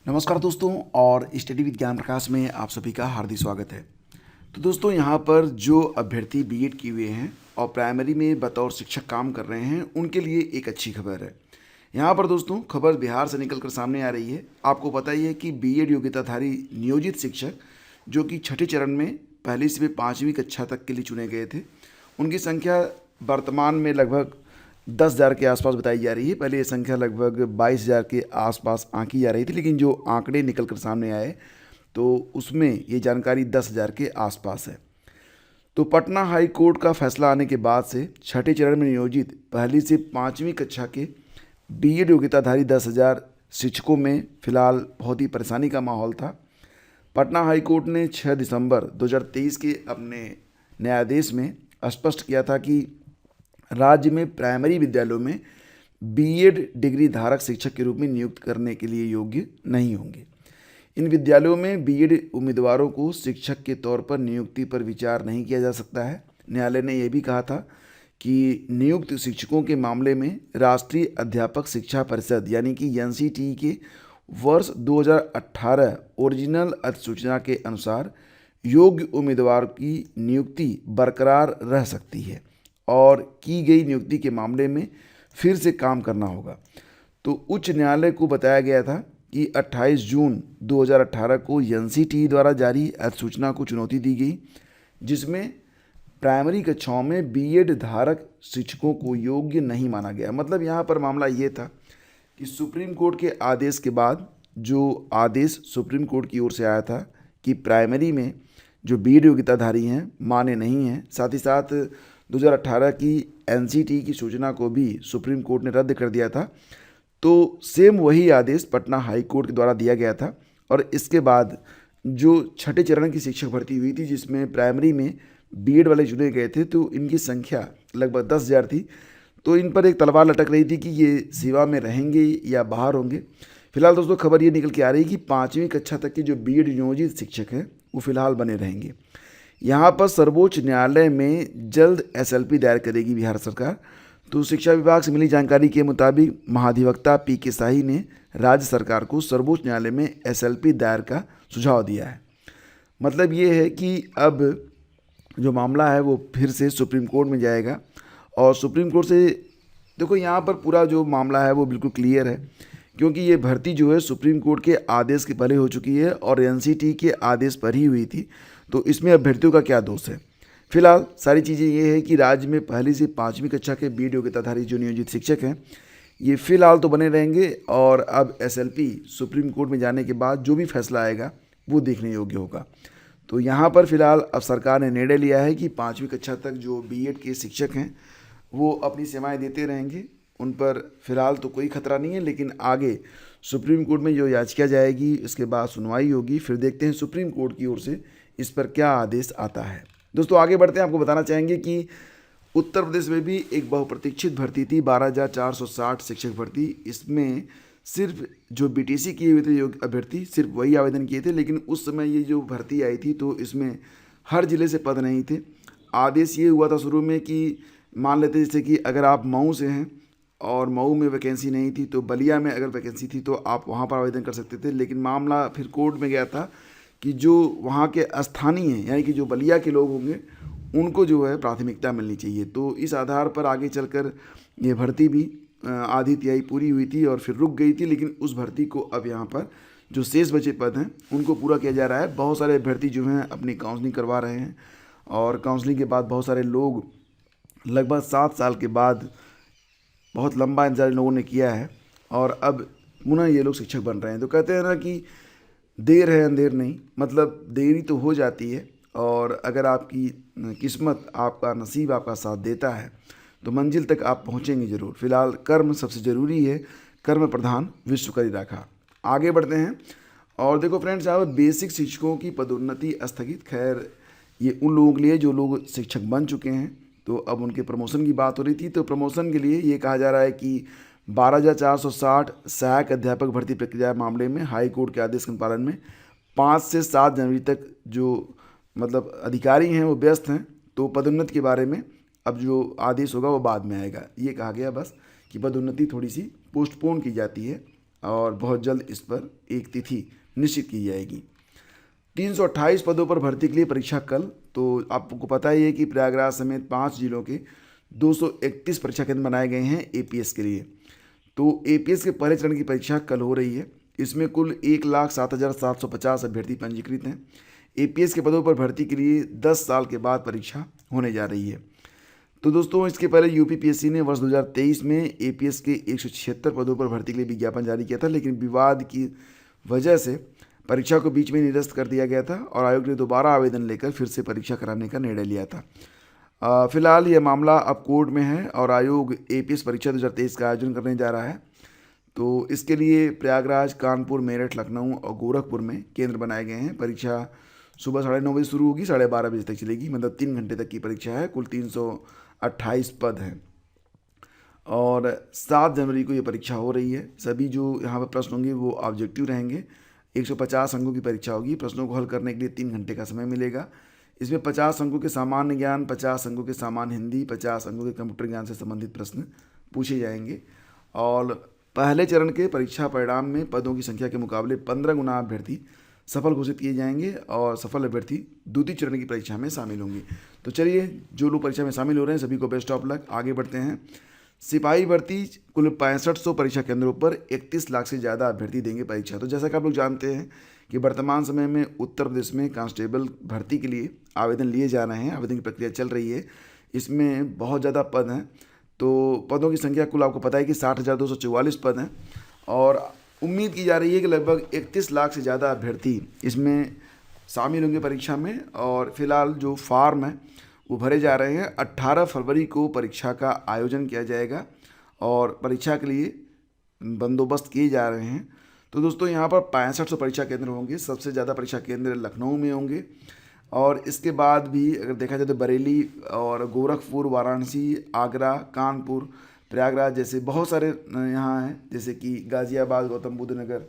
नमस्कार दोस्तों और स्टडी विद ज्ञान प्रकाश में आप सभी का हार्दिक स्वागत है। तो दोस्तों यहाँ पर जो अभ्यर्थी बीएड किए हुए हैं और प्राइमरी में बतौर शिक्षक काम कर रहे हैं उनके लिए एक अच्छी खबर है। यहाँ पर दोस्तों खबर बिहार से निकलकर सामने आ रही है। आपको पता ही है कि बीएड योग्यताधारी नियोजित शिक्षक जो कि छठे चरण में पहली से 5वीं कक्षा तक के लिए चुने गए थे, उनकी संख्या वर्तमान में लगभग 10,000 के आसपास बताई जा रही है। पहले ये संख्या लगभग 22,000 के आसपास आंकी जा रही थी, लेकिन जो आंकड़े निकल कर सामने आए तो उसमें ये जानकारी 10,000 के आसपास है। तो पटना हाई कोर्ट का फैसला आने के बाद से छठे चरण में नियोजित पहली से 5वीं कक्षा के बीएड योग्यताधारी 10,000 शिक्षकों में फिलहाल बहुत ही परेशानी का माहौल था। पटना हाई कोर्ट ने 6 दिसंबर 2023 के अपने न्यायादेश में स्पष्ट किया था कि राज्य में प्राइमरी विद्यालयों में बीएड डिग्री धारक शिक्षक के रूप में नियुक्त करने के लिए योग्य नहीं होंगे। इन विद्यालयों में बीएड उम्मीदवारों को शिक्षक के तौर पर नियुक्ति पर विचार नहीं किया जा सकता है। न्यायालय ने यह भी कहा था कि नियुक्त शिक्षकों के मामले में राष्ट्रीय अध्यापक शिक्षा परिषद यानी कि एनसीटीई के वर्ष 2018 ओरिजिनल अधिसूचना के अनुसार योग्य उम्मीदवार की नियुक्ति बरकरार रह सकती है और की गई नियुक्ति के मामले में फिर से काम करना होगा। तो उच्च न्यायालय को बताया गया था कि 28 जून 2018 को एनसीटीई द्वारा जारी अधिसूचना को चुनौती दी गई, जिसमें प्राइमरी कक्षाओं में बीएड धारक शिक्षकों को योग्य नहीं माना गया। मतलब यहाँ पर मामला ये था कि सुप्रीम कोर्ट के आदेश के बाद जो आदेश सुप्रीम कोर्ट की ओर से आया था कि प्राइमरी में जो बीएड योग्यताधारी हैं माने नहीं हैं, साथ ही साथ 2018 की एनसीटीई की सूचना को भी सुप्रीम कोर्ट ने रद्द कर दिया था। तो सेम वही आदेश पटना हाई कोर्ट के द्वारा दिया गया था और इसके बाद जो छठे चरण की शिक्षक भर्ती हुई थी जिसमें प्राइमरी में बीएड वाले चुने गए थे, तो इनकी संख्या लगभग 10,000 थी। तो इन पर एक तलवार लटक रही थी कि ये सेवा में रहेंगे या बाहर होंगे। फिलहाल दोस्तों खबर ये निकल के आ रही है कि 5वीं कक्षा तक के जो बीएड नियोजित शिक्षक हैं वो फिलहाल बने रहेंगे। यहाँ पर सर्वोच्च न्यायालय में जल्द एसएलपी दायर करेगी बिहार सरकार। तो शिक्षा विभाग से मिली जानकारी के मुताबिक महाधिवक्ता पीके शाही ने राज्य सरकार को सर्वोच्च न्यायालय में एसएलपी दायर का सुझाव दिया है। मतलब ये है कि अब जो मामला है वो फिर से सुप्रीम कोर्ट में जाएगा और सुप्रीम कोर्ट से देखो यहाँ पर पूरा जो मामला है वो बिल्कुल क्लियर है, क्योंकि ये भर्ती जो है सुप्रीम कोर्ट के आदेश के पहले हो चुकी है और एनसीटीई के आदेश पर ही हुई थी। तो इसमें अभ्यर्थियों का क्या दोष है? फिलहाल सारी चीज़ें ये है कि राज्य में पहली से 5वीं कक्षा के बीएड योग्यताधारी जो नियोजित शिक्षक हैं ये फिलहाल तो बने रहेंगे और अब एसएलपी सुप्रीम कोर्ट में जाने के बाद जो भी फैसला आएगा वो देखने योग्य होगा। तो यहाँ पर फिलहाल अब सरकार ने निर्णय लिया है कि 5वीं कक्षा तक जो बीएड के शिक्षक हैं वो अपनी सेवाएं देते रहेंगे। उन पर फिलहाल तो कोई खतरा नहीं है, लेकिन आगे सुप्रीम कोर्ट में जो याचिका जाएगी उसके बाद सुनवाई होगी, फिर देखते हैं सुप्रीम कोर्ट की ओर से इस पर क्या आदेश आता है। दोस्तों आगे बढ़ते हैं। आपको बताना चाहेंगे कि उत्तर प्रदेश में भी एक बहुप्रतीक्षित भर्ती थी 12,460 शिक्षक भर्ती। इसमें सिर्फ जो बीटीसी किए हुए थे योग्य अभ्यर्थी सिर्फ वही आवेदन किए थे, लेकिन उस समय ये जो भर्ती आई थी तो इसमें हर ज़िले से पद नहीं थे। आदेश ये हुआ था शुरू में कि मान लेते जैसे कि अगर आप मऊ से हैं और मऊ में वैकेंसी नहीं थी तो बलिया में अगर वैकेंसी थी तो आप वहाँ पर आवेदन कर सकते थे। लेकिन मामला फिर कोर्ट में गया था कि जो वहाँ के स्थानीय हैं यानी कि जो बलिया के लोग होंगे उनको जो है प्राथमिकता मिलनी चाहिए। तो इस आधार पर आगे चलकर ये भर्ती भी आधी तिहाई पूरी हुई थी और फिर रुक गई थी, लेकिन उस भर्ती को अब यहाँ पर जो शेष बचे पद हैं उनको पूरा किया जा रहा है। बहुत सारे अभ्यर्थी जो हैं अपनी काउंसलिंग करवा रहे हैं और काउंसलिंग के बाद बहुत सारे लोग लगभग 7 साल के बाद बहुत लंबा इंतजार लोगों ने किया है और अब पुनः ये लोग शिक्षक बन रहे हैं। तो कहते हैं ना कि देर है अंधेर नहीं, मतलब देरी तो हो जाती है और अगर आपकी किस्मत आपका नसीब आपका साथ देता है तो मंजिल तक आप पहुंचेंगे ज़रूर। फिलहाल कर्म सबसे ज़रूरी है, कर्म प्रधान विश्व करी राखा। आगे बढ़ते हैं और देखो फ्रेंड्स, यहाँ पर बेसिक शिक्षकों की पदोन्नति स्थगित। खैर ये उन लोगों के लिए जो लोग शिक्षक बन चुके हैं, तो अब उनके प्रमोशन की बात हो रही थी। तो प्रमोशन के लिए ये कहा जा रहा है कि 12,460 सहायक अध्यापक भर्ती प्रक्रिया मामले में हाई कोर्ट के आदेश के पालन में 5 से 7 जनवरी तक जो मतलब अधिकारी हैं वो व्यस्त हैं। तो पदोन्नति के बारे में अब जो आदेश होगा वो बाद में आएगा। ये कहा गया बस कि पदोन्नति थोड़ी सी पोस्टपोन की जाती है और बहुत जल्द इस पर एक तिथि निश्चित की जाएगी। 328 पदों पर भर्ती के लिए परीक्षा कल। तो आपको पता ही है कि प्रयागराज समेत 5 जिलों के 231 परीक्षा केंद्र बनाए गए हैं एपीएस के लिए। तो एपीएस के पहले चरण की परीक्षा कल हो रही है। इसमें कुल 1,07,750 अभ्यर्थी पंजीकृत हैं। एपीएस के पदों पर भर्ती के लिए 10 साल के बाद परीक्षा होने जा रही है। तो दोस्तों, इसके पहले यूपीपीएससी ने वर्ष 2023 में एपीएस के 176 पदों पर भर्ती के लिए विज्ञापन जारी किया था, लेकिन विवाद की वजह से परीक्षा को बीच में निरस्त कर दिया गया था और आयोग ने दोबारा आवेदन लेकर फिर से परीक्षा कराने का निर्णय लिया था। फिलहाल यह मामला अब कोर्ट में है और आयोग एपीएस परीक्षा 2023 का आयोजन करने जा रहा है। तो इसके लिए प्रयागराज, कानपुर, मेरठ, लखनऊ और गोरखपुर में केंद्र बनाए गए हैं। परीक्षा सुबह 9:30 बजे शुरू होगी, 12:30 बजे तक चलेगी, मतलब 3 घंटे तक की परीक्षा है। कुल 328 पद हैं और 7 जनवरी को ये परीक्षा हो रही है। सभी जो यहाँ पर प्रश्न होंगे वो ऑब्जेक्टिव रहेंगे। 150 अंकों की परीक्षा होगी। प्रश्नों को हल करने के लिए 3 घंटे का समय मिलेगा। इसमें 50 अंकों के सामान्य ज्ञान, 50 अंकों के सामान्य हिंदी, 50 अंकों के कंप्यूटर ज्ञान से संबंधित प्रश्न पूछे जाएंगे। और पहले चरण के परीक्षा परिणाम में पदों की संख्या के मुकाबले 15 गुना अभ्यर्थी सफल घोषित किए जाएंगे और सफल अभ्यर्थी द्वितीय चरण की परीक्षा में शामिल होंगे। तो चलिए, जो लोग परीक्षा में शामिल हो रहे हैं सभी को बेस्ट ऑफ लक। आगे बढ़ते हैं। सिपाही भर्ती कुल 6500 परीक्षा केंद्रों पर 31 लाख से ज़्यादा अभ्यर्थी देंगे परीक्षा। तो जैसा कि आप लोग जानते हैं कि वर्तमान समय में उत्तर प्रदेश में कांस्टेबल भर्ती के लिए आवेदन लिए जा रहे हैं, आवेदन की प्रक्रिया चल रही है। इसमें बहुत ज़्यादा पद हैं। तो पदों की संख्या कुल आपको पता है कि 60,244 पद हैं और उम्मीद की जा रही है कि लगभग 31 लाख से ज़्यादा अभ्यर्थी इसमें शामिल होंगे परीक्षा में। और फिलहाल जो फॉर्म है वो भरे जा रहे हैं। 18 फरवरी को परीक्षा का आयोजन किया जाएगा और परीक्षा के लिए बंदोबस्त किए जा रहे हैं। तो दोस्तों, यहाँ पर 6500 परीक्षा केंद्र होंगे। सबसे ज़्यादा परीक्षा केंद्र लखनऊ में होंगे और इसके बाद भी अगर देखा जाए तो बरेली और गोरखपुर, वाराणसी, आगरा, कानपुर, प्रयागराज जैसे बहुत सारे यहाँ हैं, जैसे कि गाज़ियाबाद, गौतम बुद्ध नगर।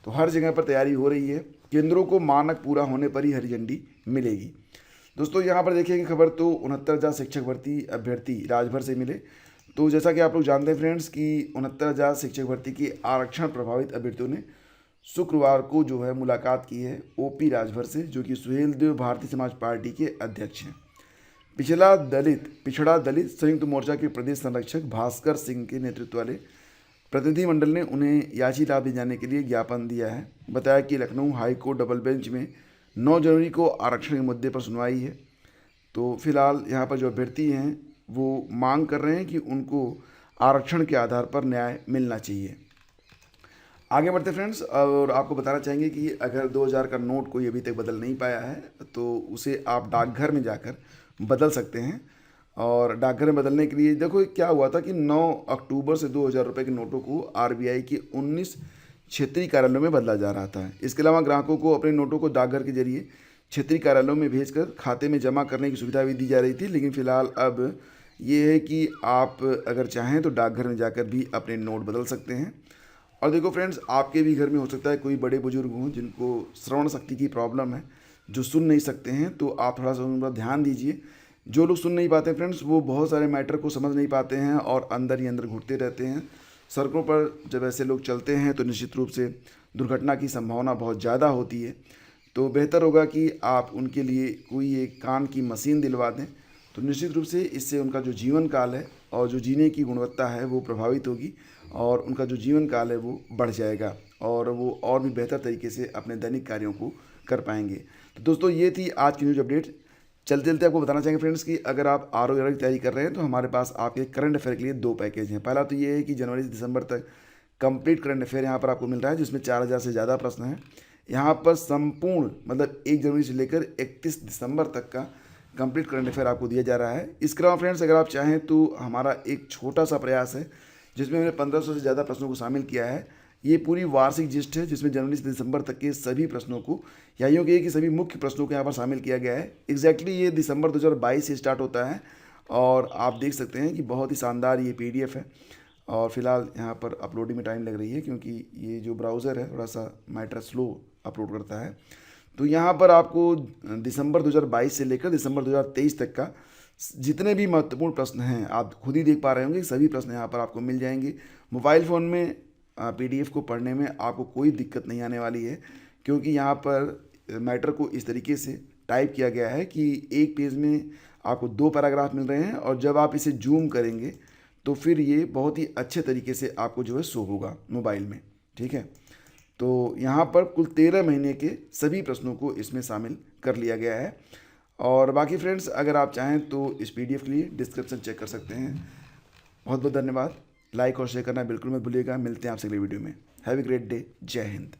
तो हर जगह पर तैयारी हो रही है। केंद्रों को मानक पूरा होने पर ही हरी झंडी मिलेगी। दोस्तों, यहाँ पर देखिए खबर तो 69,000 शिक्षक भर्ती अभ्यर्थी राजभर से मिले। तो जैसा कि आप लोग जानते हैं फ्रेंड्स कि 69,000 शिक्षक भर्ती की आरक्षण प्रभावित अभ्यर्थियों ने शुक्रवार को जो है मुलाकात की है ओपी राजभर से, जो कि सुहेलदेव भारतीय समाज पार्टी के अध्यक्ष हैं। पिछड़ा दलित संयुक्त मोर्चा के प्रदेश संरक्षक भास्कर सिंह के नेतृत्व वाले प्रतिनिधिमंडल ने उन्हें याची लाभ दिए जाने के लिए ज्ञापन दिया है। बताया कि लखनऊ हाईकोर्ट डबल बेंच में 9 जनवरी को आरक्षण के मुद्दे पर सुनवाई है। तो फिलहाल यहाँ पर जो अभ्यर्थी हैं वो मांग कर रहे हैं कि उनको आरक्षण के आधार पर न्याय मिलना चाहिए। आगे बढ़ते फ्रेंड्स, और आपको बताना चाहेंगे कि अगर 2000 का नोट कोई अभी तक बदल नहीं पाया है तो उसे आप डाकघर में जाकर बदल सकते हैं। और डाकघर में बदलने के लिए देखो क्या हुआ था कि 9 अक्टूबर से 2000 रुपये के नोटों को आरबीआई के 19 क्षेत्रीय कार्यालयों में बदला जा रहा था। इसके अलावा ग्राहकों को अपने नोटों को डाकघर के जरिए क्षेत्रीय कार्यालयों में भेजकर खाते में जमा करने की सुविधा भी दी जा रही थी, लेकिन फ़िलहाल अब ये है कि आप अगर चाहें तो डाकघर में जाकर भी अपने नोट बदल सकते हैं। और देखो फ्रेंड्स, आपके भी घर में हो सकता है कोई बड़े बुजुर्ग हों जिनको श्रवण शक्ति की प्रॉब्लम है, जो सुन नहीं सकते हैं, तो आप थोड़ा सा उन पर ध्यान दीजिए। जो लोग सुन नहीं पाते फ्रेंड्स, वो बहुत सारे मैटर को समझ नहीं पाते हैं और अंदर ही अंदर घुटते रहते हैं। सड़कों पर जब ऐसे लोग चलते हैं तो निश्चित रूप से दुर्घटना की संभावना बहुत ज़्यादा होती है। तो बेहतर होगा कि आप उनके लिए कोई एक कान की मशीन दिलवा दें। तो निश्चित रूप से इससे उनका जो जीवन काल है और जो जीने की गुणवत्ता है वो प्रभावित होगी और उनका जो जीवन काल है वो बढ़ जाएगा और वो और भी बेहतर तरीके से अपने दैनिक कार्यों को कर पाएंगे। तो दोस्तों, ये थी आज की न्यूज़ अपडेट। चलते चलते आपको बताना चाहेंगे फ्रेंड्स कि अगर आप आरओ की तैयारी कर रहे हैं तो हमारे पास आपके करंट अफेयर के लिए 2 पैकेज हैं। पहला तो ये है कि जनवरी से दिसंबर तक कंप्लीट करंट अफेयर यहाँ पर आपको मिल रहा है, जिसमें 4000 से ज़्यादा प्रश्न हैं। यहाँ पर संपूर्ण मतलब 1 जनवरी से लेकर 31 दिसंबर तक का कंप्लीट करंट अफेयर आपको दिया जा रहा है। इसके अलावा फ्रेंड्स, अगर आप चाहें तो हमारा एक छोटा सा प्रयास है जिसमें हमने 1500 से ज़्यादा प्रश्नों को शामिल किया है। ये पूरी वार्षिक जिस्ट है जिसमें जनवरी से दिसंबर तक के सभी प्रश्नों को, या यूँ कहिए कि सभी मुख्य प्रश्नों को यहाँ पर शामिल किया गया है। एग्जैक्टली ये दिसंबर 2022 से स्टार्ट होता है और आप देख सकते हैं कि बहुत ही शानदार ये PDF है। और फिलहाल यहाँ पर अपलोडिंग में टाइम लग रही है क्योंकि ये जो ब्राउज़र है थोड़ा सा मैटर स्लो अपलोड करता है। तो यहाँ पर आपको दिसंबर 2022 से लेकर दिसंबर 2023 तक का जितने भी महत्वपूर्ण प्रश्न हैं आप खुद ही देख पा रहे होंगे, सभी प्रश्न यहाँ पर आपको मिल जाएंगे। मोबाइल फ़ोन में पीडीएफ को पढ़ने में आपको कोई दिक्कत नहीं आने वाली है, क्योंकि यहाँ पर मैटर को इस तरीके से टाइप किया गया है कि एक पेज में आपको 2 पैराग्राफ मिल रहे हैं, और जब आप इसे जूम करेंगे तो फिर ये बहुत ही अच्छे तरीके से आपको जो है शो होगा मोबाइल में। ठीक है, तो यहाँ पर कुल 13 महीने के सभी प्रश्नों को इसमें शामिल कर लिया गया है। और बाकी फ्रेंड्स, अगर आप चाहें तो इस पीडीएफ के लिए डिस्क्रिप्शन चेक कर सकते हैं। बहुत बहुत धन्यवाद। लाइक और शेयर करना बिल्कुल मत भूलिएगा। मिलते हैं आपसे अगले वीडियो में। Have a great day. जय हिंद।